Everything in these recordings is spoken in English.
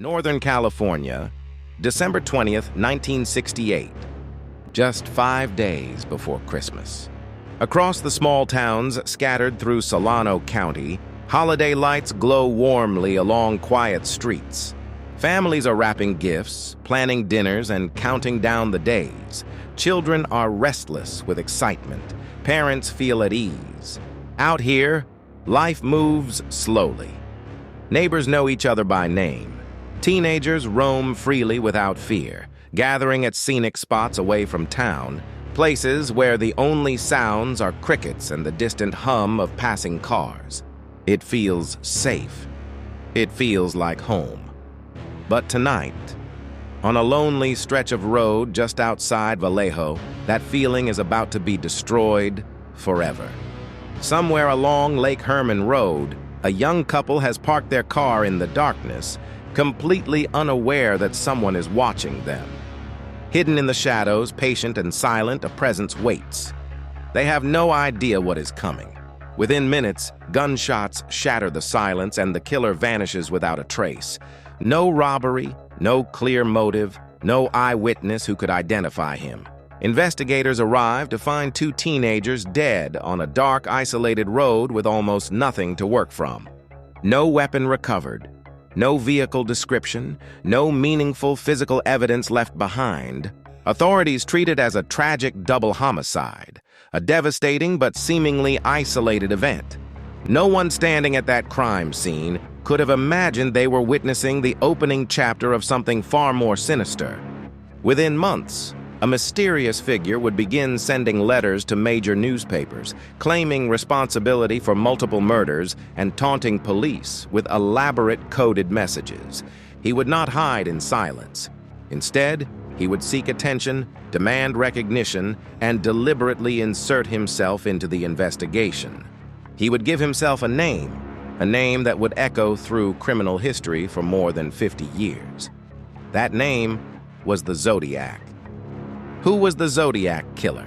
Northern California, December 20th, 1968. Just 5 days before Christmas. Across the small towns scattered through Solano County, holiday lights glow warmly along quiet streets. Families are wrapping gifts, planning dinners, and counting down the days. Children are restless with excitement. Parents feel at ease. Out here, life moves slowly. Neighbors know each other by name. Teenagers roam freely without fear, gathering at scenic spots away from town, places where the only sounds are crickets and the distant hum of passing cars. It feels safe. It feels like home. But tonight, on a lonely stretch of road just outside Vallejo, that feeling is about to be destroyed forever. Somewhere along Lake Herman Road, a young couple has parked their car in the darkness, completely unaware that someone is watching them. Hidden in the shadows, patient and silent, a presence waits. They have no idea what is coming. Within minutes, gunshots shatter the silence and the killer vanishes without a trace. No robbery, no clear motive, no eyewitness who could identify him. Investigators arrive to find two teenagers dead on a dark, isolated road with almost nothing to work from. No weapon recovered. No vehicle description, no meaningful physical evidence left behind. Authorities treat it as a tragic double homicide, a devastating but seemingly isolated event. No one standing at that crime scene could have imagined they were witnessing the opening chapter of something far more sinister. Within months, a mysterious figure would begin sending letters to major newspapers, claiming responsibility for multiple murders and taunting police with elaborate coded messages. He would not hide in silence. Instead, he would seek attention, demand recognition, and deliberately insert himself into the investigation. He would give himself a name that would echo through criminal history for more than 50 years. That name was the Zodiac. Who was the Zodiac Killer?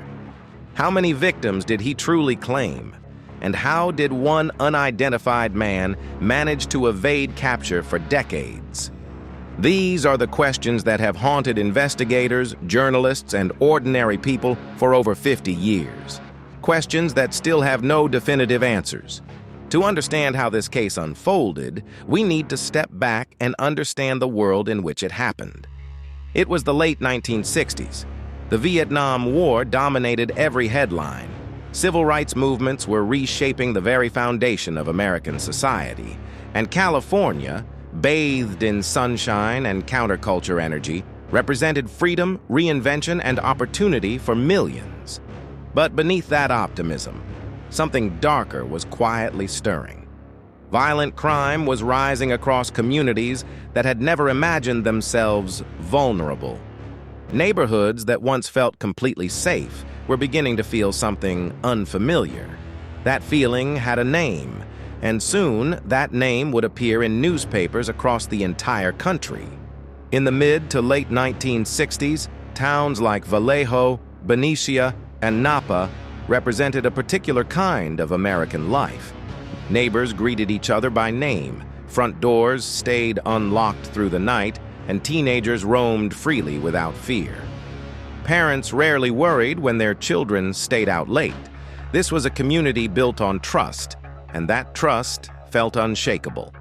How many victims did he truly claim? And how did one unidentified man manage to evade capture for decades? These are the questions that have haunted investigators, journalists, and ordinary people for over 50 years. Questions that still have no definitive answers. To understand how this case unfolded, we need to step back and understand the world in which it happened. It was the late 1960s. The Vietnam War dominated every headline. Civil rights movements were reshaping the very foundation of American society. And California, bathed in sunshine and counterculture energy, represented freedom, reinvention, and opportunity for millions. But beneath that optimism, something darker was quietly stirring. Violent crime was rising across communities that had never imagined themselves vulnerable. Neighborhoods that once felt completely safe were beginning to feel something unfamiliar. That feeling had a name, and soon that name would appear in newspapers across the entire country. In the mid to late 1960s, towns like Vallejo, Berryessa, and Napa represented a particular kind of American life. Neighbors greeted each other by name, front doors stayed unlocked through the night, and teenagers roamed freely without fear. Parents rarely worried when their children stayed out late. This was a community built on trust, and that trust felt unshakable.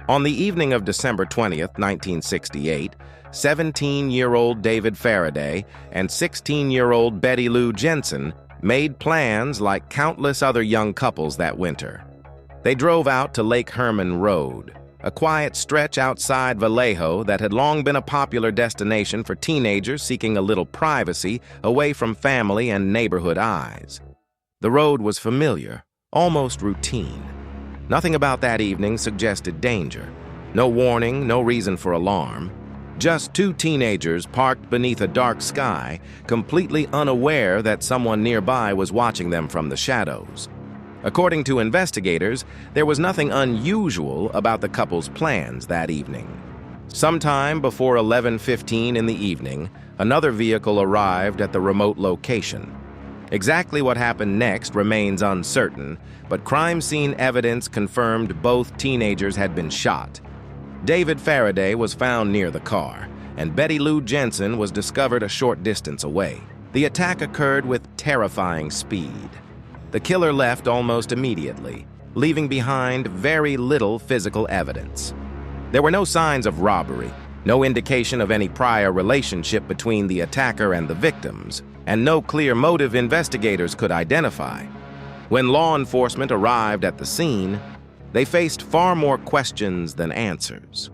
On the evening of December 20th, 1968, 17-year-old David Faraday and 16-year-old Betty Lou Jensen made plans like countless other young couples that winter. They drove out to Lake Herman Road, a quiet stretch outside Vallejo that had long been a popular destination for teenagers seeking a little privacy away from family and neighborhood eyes. The road was familiar, almost routine. Nothing about that evening suggested danger. No warning, no reason for alarm. Just two teenagers parked beneath a dark sky, completely unaware that someone nearby was watching them from the shadows. According to investigators, there was nothing unusual about the couple's plans that evening. Sometime before 11:15 in the evening, another vehicle arrived at the remote location. Exactly what happened next remains uncertain, but crime scene evidence confirmed both teenagers had been shot. David Faraday was found near the car, and Betty Lou Jensen was discovered a short distance away. The attack occurred with terrifying speed. The killer left almost immediately, leaving behind very little physical evidence. There were no signs of robbery, no indication of any prior relationship between the attacker and the victims, and no clear motive investigators could identify. When law enforcement arrived at the scene, they faced far more questions than answers.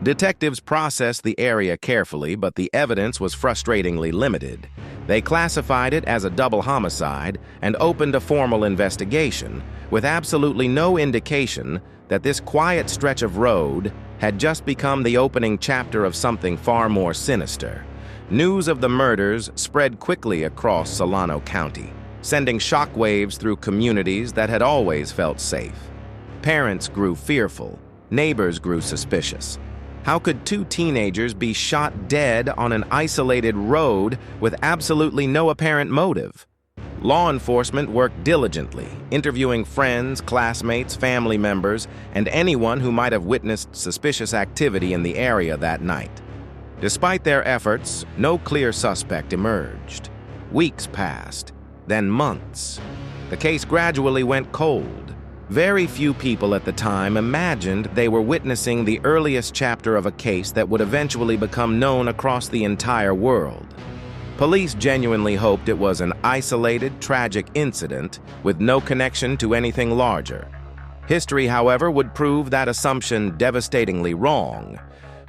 Detectives processed the area carefully, but the evidence was frustratingly limited. They classified it as a double homicide and opened a formal investigation, with absolutely no indication that this quiet stretch of road had just become the opening chapter of something far more sinister. News of the murders spread quickly across Solano County, sending shockwaves through communities that had always felt safe. Parents grew fearful, neighbors grew suspicious. How could two teenagers be shot dead on an isolated road with absolutely no apparent motive? Law enforcement worked diligently, interviewing friends, classmates, family members, and anyone who might have witnessed suspicious activity in the area that night. Despite their efforts, no clear suspect emerged. Weeks passed, then months. The case gradually went cold. Very few people at the time imagined they were witnessing the earliest chapter of a case that would eventually become known across the entire world. Police genuinely hoped it was an isolated, tragic incident with no connection to anything larger. History, however, would prove that assumption devastatingly wrong.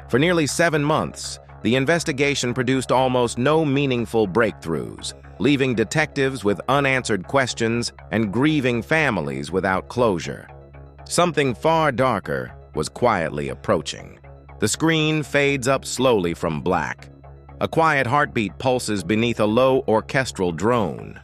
For nearly 7 months, the investigation produced almost no meaningful breakthroughs, leaving detectives with unanswered questions and grieving families without closure. Something far darker was quietly approaching. The screen fades up slowly from black. A quiet heartbeat pulses beneath a low orchestral drone.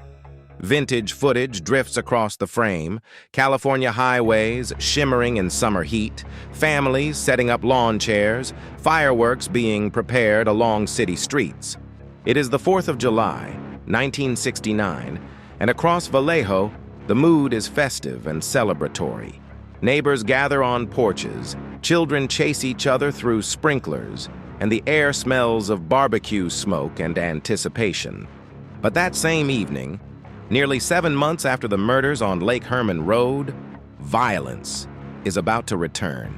Vintage footage drifts across the frame, California highways shimmering in summer heat, families setting up lawn chairs, fireworks being prepared along city streets. It is the 4th of July, 1969, and across Vallejo, the mood is festive and celebratory. Neighbors gather on porches, children chase each other through sprinklers, and the air smells of barbecue smoke and anticipation. But that same evening, nearly 7 months after the murders on Lake Herman Road, violence is about to return.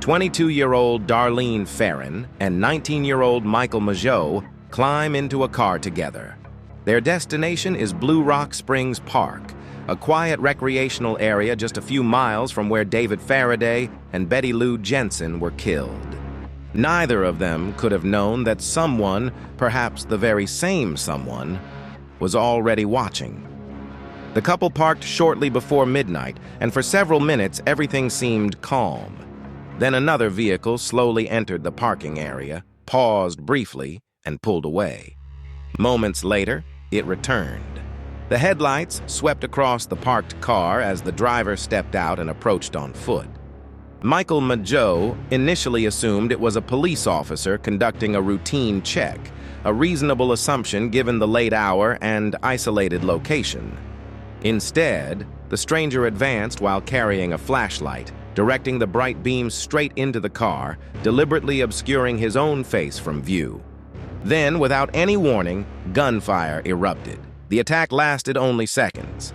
22-year-old Darlene Ferrin and 19-year-old Michael Mageau climb into a car together. Their destination is Blue Rock Springs Park, a quiet recreational area just a few miles from where David Faraday and Betty Lou Jensen were killed. Neither of them could have known that someone, perhaps the very same someone, was already watching. The couple parked shortly before midnight, and for several minutes everything seemed calm. Then another vehicle slowly entered the parking area, paused briefly, and pulled away. Moments later, it returned. The headlights swept across the parked car as the driver stepped out and approached on foot. Michael Mageau initially assumed it was a police officer conducting a routine check, a reasonable assumption given the late hour and isolated location. Instead, the stranger advanced while carrying a flashlight, directing the bright beam straight into the car, deliberately obscuring his own face from view. Then, without any warning, gunfire erupted. The attack lasted only seconds.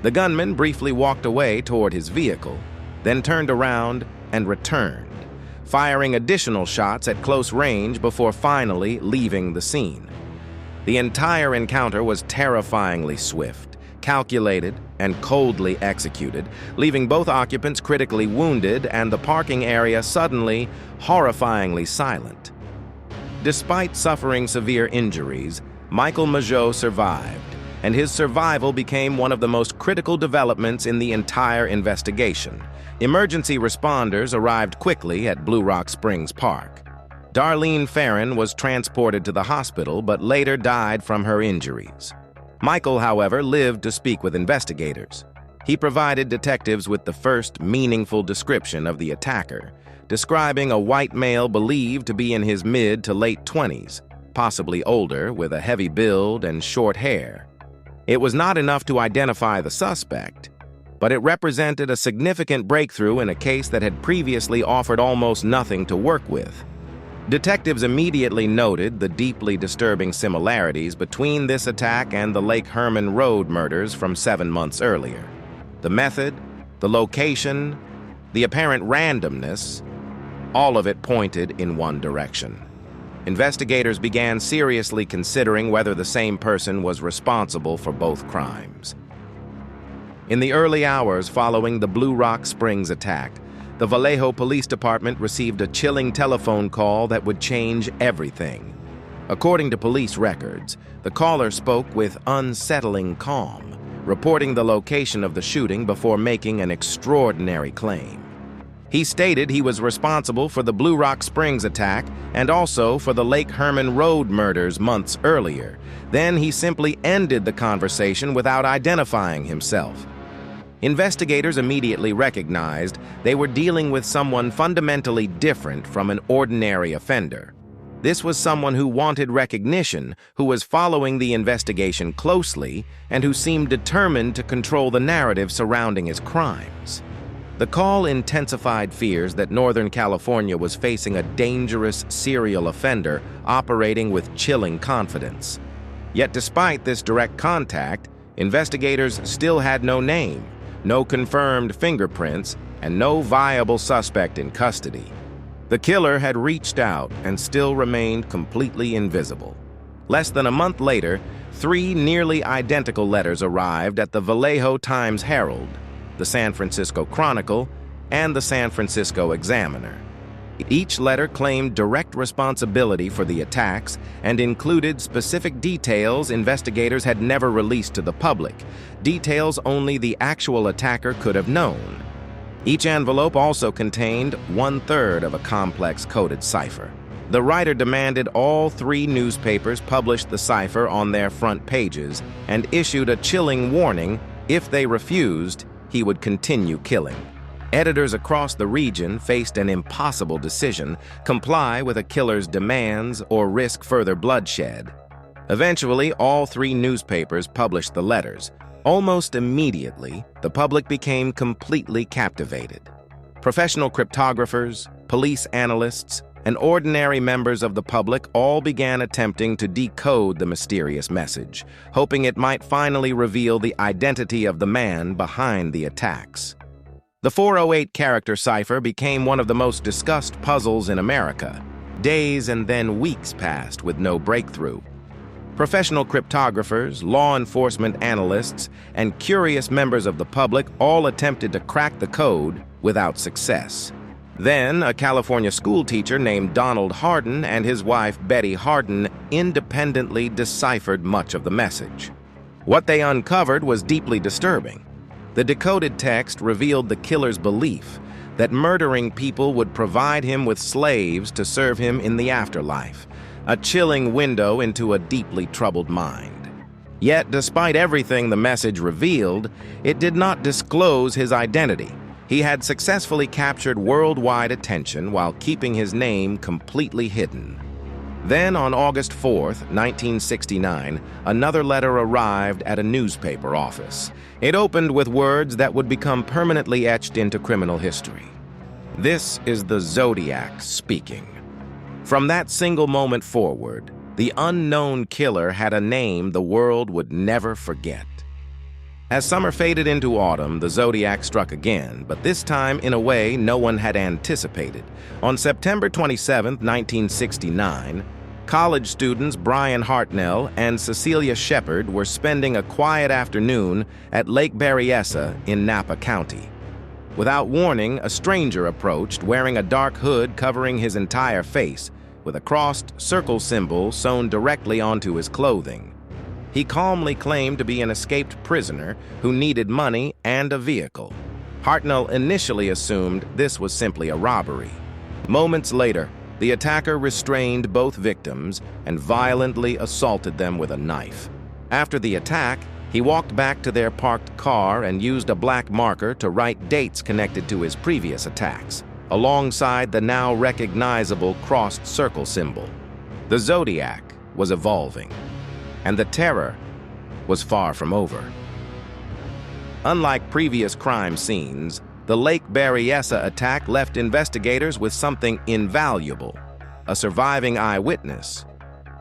The gunman briefly walked away toward his vehicle, then turned around and returned, firing additional shots at close range before finally leaving the scene. The entire encounter was terrifyingly swift, calculated, and coldly executed, leaving both occupants critically wounded and the parking area suddenly, horrifyingly silent. Despite suffering severe injuries, Michael Mageau survived, and his survival became one of the most critical developments in the entire investigation. Emergency responders arrived quickly at Blue Rock Springs Park. Darlene Ferrin was transported to the hospital but later died from her injuries. Michael, however, lived to speak with investigators. He provided detectives with the first meaningful description of the attacker, describing a white male believed to be in his mid to late 20s, possibly older, with a heavy build and short hair. It was not enough to identify the suspect. but it represented a significant breakthrough in a case that had previously offered almost nothing to work with. Detectives immediately noted the deeply disturbing similarities between this attack and the Lake Herman Road murders from 7 months earlier. The method, the location, the apparent randomness, all of it pointed in one direction. Investigators began seriously considering whether the same person was responsible for both crimes. In the early hours following the Blue Rock Springs attack, the Vallejo Police Department received a chilling telephone call that would change everything. According to police records, the caller spoke with unsettling calm, reporting the location of the shooting before making an extraordinary claim. He stated he was responsible for the Blue Rock Springs attack and also for the Lake Herman Road murders months earlier. Then he simply ended the conversation without identifying himself. Investigators immediately recognized they were dealing with someone fundamentally different from an ordinary offender. This was someone who wanted recognition, who was following the investigation closely, and who seemed determined to control the narrative surrounding his crimes. The call intensified fears that Northern California was facing a dangerous serial offender operating with chilling confidence. Yet despite this direct contact, investigators still had no name, no confirmed fingerprints, and no viable suspect in custody. The killer had reached out and still remained completely invisible. Less than a month later, 3 nearly identical letters arrived at the Vallejo Times-Herald, the San Francisco Chronicle, and the San Francisco Examiner. Each letter claimed direct responsibility for the attacks and included specific details investigators had never released to the public, details only the actual attacker could have known. Each envelope also contained 1/3 of a complex coded cipher. The writer demanded all 3 newspapers publish the cipher on their front pages and issued a chilling warning: if they refused, he would continue killing. Editors across the region faced an impossible decision: comply with a killer's demands or risk further bloodshed. Eventually, all 3 newspapers published the letters. Almost immediately, the public became completely captivated. Professional cryptographers, police analysts, and ordinary members of the public all began attempting to decode the mysterious message, hoping it might finally reveal the identity of the man behind the attacks. The 408 character cipher became one of the most discussed puzzles in America. Days and then weeks passed with no breakthrough. Professional cryptographers, law enforcement analysts, and curious members of the public all attempted to crack the code without success. Then, a California schoolteacher named Donald Hardin and his wife Betty Hardin independently deciphered much of the message. What they uncovered was deeply disturbing. The decoded text revealed the killer's belief that murdering people would provide him with slaves to serve him in the afterlife, a chilling window into a deeply troubled mind. Yet, despite everything the message revealed, it did not disclose his identity. He had successfully captured worldwide attention while keeping his name completely hidden. Then, on August 4th, 1969, another letter arrived at a newspaper office. It opened with words that would become permanently etched into criminal history. "This is the Zodiac speaking." From that single moment forward, the unknown killer had a name the world would never forget. As summer faded into autumn, the Zodiac struck again, but this time in a way no one had anticipated. On September 27, 1969, college students Brian Hartnell and Cecilia Shepard were spending a quiet afternoon at Lake Berryessa in Napa County. Without warning, a stranger approached wearing a dark hood covering his entire face, with a crossed circle symbol sewn directly onto his clothing. He calmly claimed to be an escaped prisoner who needed money and a vehicle. Hartnell initially assumed this was simply a robbery. Moments later, the attacker restrained both victims and violently assaulted them with a knife. After the attack, he walked back to their parked car and used a black marker to write dates connected to his previous attacks, alongside the now recognizable crossed circle symbol. The Zodiac was evolving, and the terror was far from over. Unlike previous crime scenes, the Lake Berryessa attack left investigators with something invaluable: a surviving eyewitness.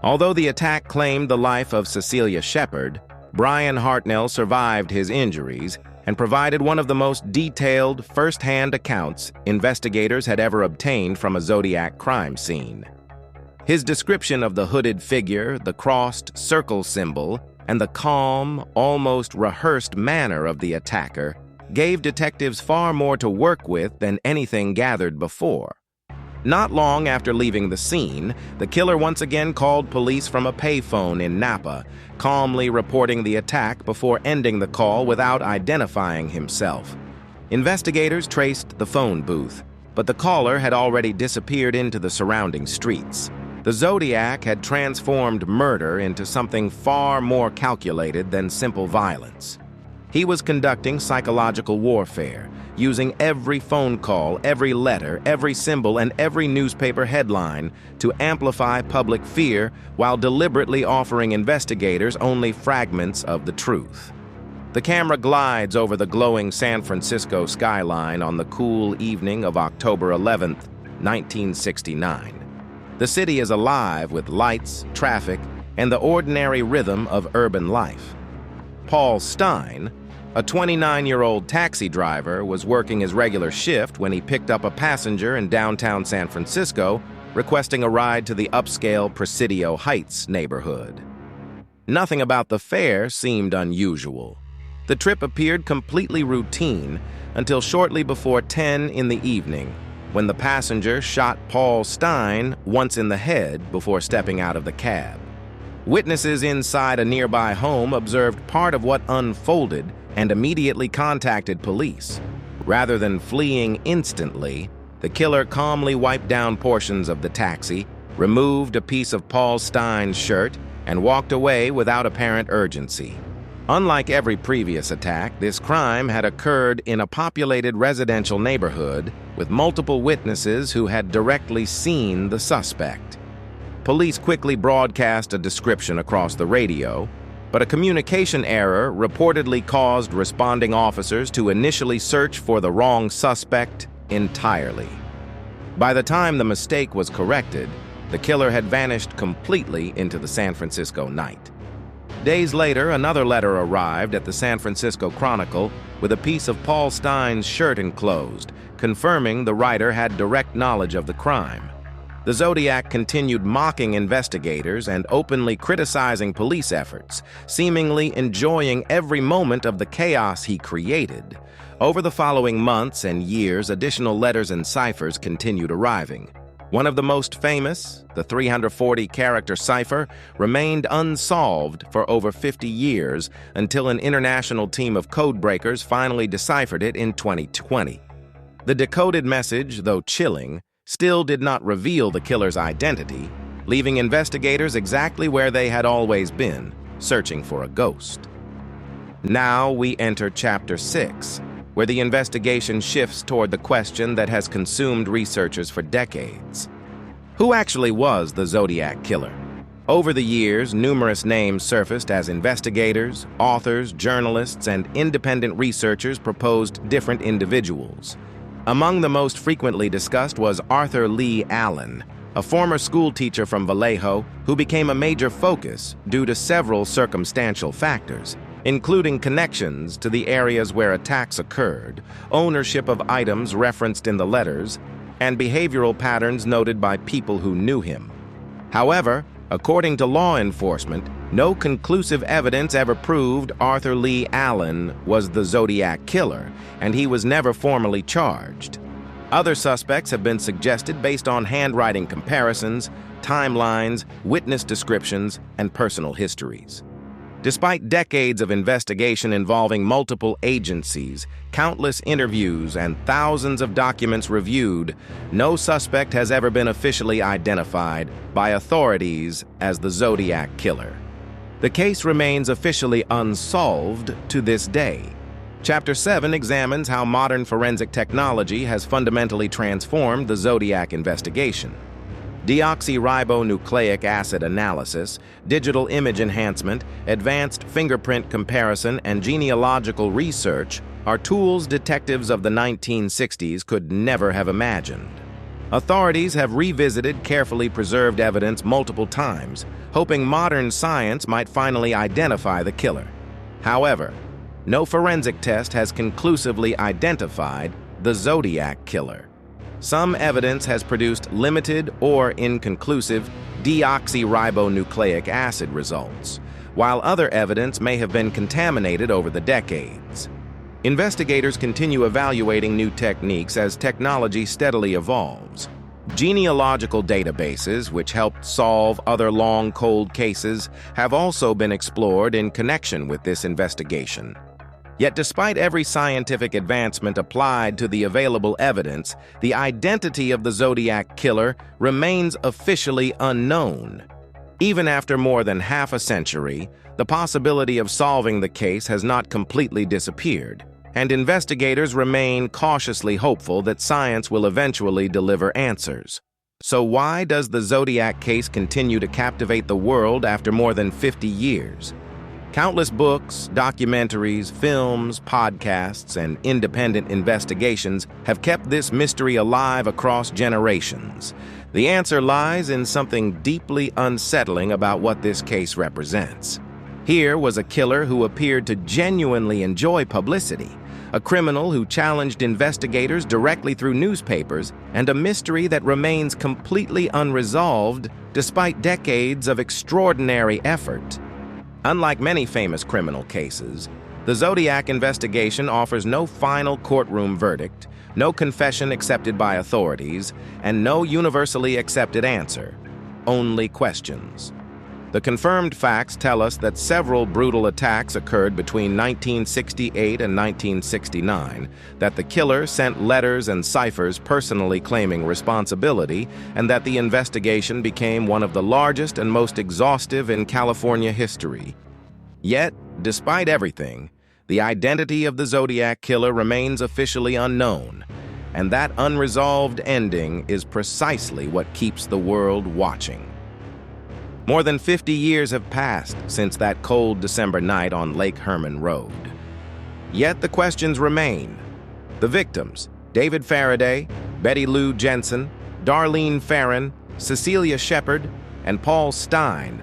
Although the attack claimed the life of Cecilia Shepard, Brian Hartnell survived his injuries and provided one of the most detailed, first-hand accounts investigators had ever obtained from a Zodiac crime scene. His description of the hooded figure, the crossed circle symbol, and the calm, almost rehearsed manner of the attacker gave detectives far more to work with than anything gathered before. Not long after leaving the scene, the killer once again called police from a payphone in Napa, calmly reporting the attack before ending the call without identifying himself. Investigators traced the phone booth, but the caller had already disappeared into the surrounding streets. The Zodiac had transformed murder into something far more calculated than simple violence. He was conducting psychological warfare, using every phone call, every letter, every symbol, and every newspaper headline to amplify public fear while deliberately offering investigators only fragments of the truth. The camera glides over the glowing San Francisco skyline on the cool evening of October 11th, 1969. The city is alive with lights, traffic, and the ordinary rhythm of urban life. Paul Stine, a 29-year-old taxi driver, was working his regular shift when he picked up a passenger in downtown San Francisco, requesting a ride to the upscale Presidio Heights neighborhood. Nothing about the fare seemed unusual. The trip appeared completely routine until shortly before 10 in the evening, when the passenger shot Paul Stine once in the head before stepping out of the cab. Witnesses inside a nearby home observed part of what unfolded and immediately contacted police. Rather than fleeing instantly, the killer calmly wiped down portions of the taxi, removed a piece of Paul Stine's shirt, and walked away without apparent urgency. Unlike every previous attack, this crime had occurred in a populated residential neighborhood with multiple witnesses who had directly seen the suspect. Police quickly broadcast a description across the radio, but a communication error reportedly caused responding officers to initially search for the wrong suspect entirely. By the time the mistake was corrected, the killer had vanished completely into the San Francisco night. Days later, another letter arrived at the San Francisco Chronicle with a piece of Paul Stine's shirt enclosed, confirming the writer had direct knowledge of the crime. The Zodiac continued mocking investigators and openly criticizing police efforts, seemingly enjoying every moment of the chaos he created. Over the following months and years, additional letters and ciphers continued arriving. One of the most famous, the 340-character cipher, remained unsolved for over 50 years until an international team of codebreakers finally deciphered it in 2020. The decoded message, though chilling, still did not reveal the killer's identity, leaving investigators exactly where they had always been, searching for a ghost. Now we enter Chapter 6, where the investigation shifts toward the question that has consumed researchers for decades. Who actually was the Zodiac Killer? Over the years, numerous names surfaced as investigators, authors, journalists, and independent researchers proposed different individuals. Among the most frequently discussed was Arthur Leigh Allen, a former schoolteacher from Vallejo who became a major focus due to several circumstantial factors, including connections to the areas where attacks occurred, ownership of items referenced in the letters, and behavioral patterns noted by people who knew him. However, according to law enforcement, no conclusive evidence ever proved Arthur Leigh Allen was the Zodiac Killer, and he was never formally charged. Other suspects have been suggested based on handwriting comparisons, timelines, witness descriptions, and personal histories. Despite decades of investigation involving multiple agencies, countless interviews, and thousands of documents reviewed, no suspect has ever been officially identified by authorities as the Zodiac Killer. The case remains officially unsolved to this day. Chapter 7 examines how modern forensic technology has fundamentally transformed the Zodiac investigation. deoxyribonucleic acid analysis, digital image enhancement, advanced fingerprint comparison, and genealogical research are tools detectives of the 1960s could never have imagined. Authorities have revisited carefully preserved evidence multiple times, hoping modern science might finally identify the killer. However, no forensic test has conclusively identified the Zodiac Killer. Some evidence has produced limited or inconclusive deoxyribonucleic acid results, while other evidence may have been contaminated over the decades. Investigators continue evaluating new techniques as technology steadily evolves. Genealogical databases, which helped solve other long, cold cases, have also been explored in connection with this investigation. Yet despite every scientific advancement applied to the available evidence, the identity of the Zodiac Killer remains officially unknown. Even after more than half a century, the possibility of solving the case has not completely disappeared, and investigators remain cautiously hopeful that science will eventually deliver answers. So why does the Zodiac case continue to captivate the world after more than 50 years? Countless books, documentaries, films, podcasts, and independent investigations have kept this mystery alive across generations. The answer lies in something deeply unsettling about what this case represents. Here was a killer who appeared to genuinely enjoy publicity, a criminal who challenged investigators directly through newspapers, and a mystery that remains completely unresolved despite decades of extraordinary effort. Unlike many famous criminal cases, the Zodiac investigation offers no final courtroom verdict, no confession accepted by authorities, and no universally accepted answer, only questions. The confirmed facts tell us that several brutal attacks occurred between 1968 and 1969, that the killer sent letters and ciphers personally claiming responsibility, and that the investigation became one of the largest and most exhaustive in California history. Yet, despite everything, the identity of the Zodiac Killer remains officially unknown, and that unresolved ending is precisely what keeps the world watching. More than 50 years have passed since that cold December night on Lake Herman Road. Yet the questions remain. The victims, David Faraday, Betty Lou Jensen, Darlene Ferrin, Cecilia Shepard, and Paul Stine,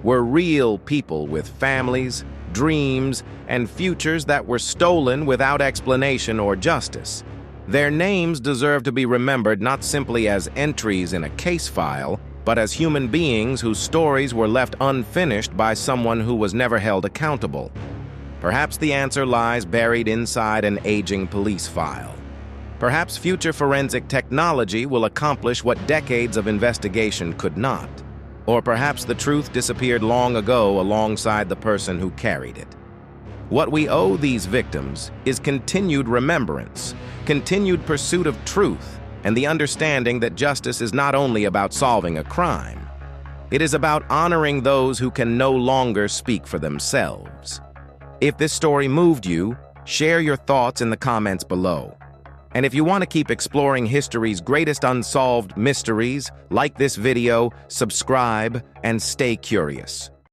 were real people with families, dreams, and futures that were stolen without explanation or justice. Their names deserve to be remembered not simply as entries in a case file, but as human beings whose stories were left unfinished by someone who was never held accountable. Perhaps the answer lies buried inside an aging police file. Perhaps future forensic technology will accomplish what decades of investigation could not. Or perhaps the truth disappeared long ago alongside the person who carried it. What we owe these victims is continued remembrance, continued pursuit of truth, and the understanding that justice is not only about solving a crime. It is about honoring those who can no longer speak for themselves. If this story moved you, share your thoughts in the comments below. And if you want to keep exploring history's greatest unsolved mysteries, like this video, subscribe, and stay curious.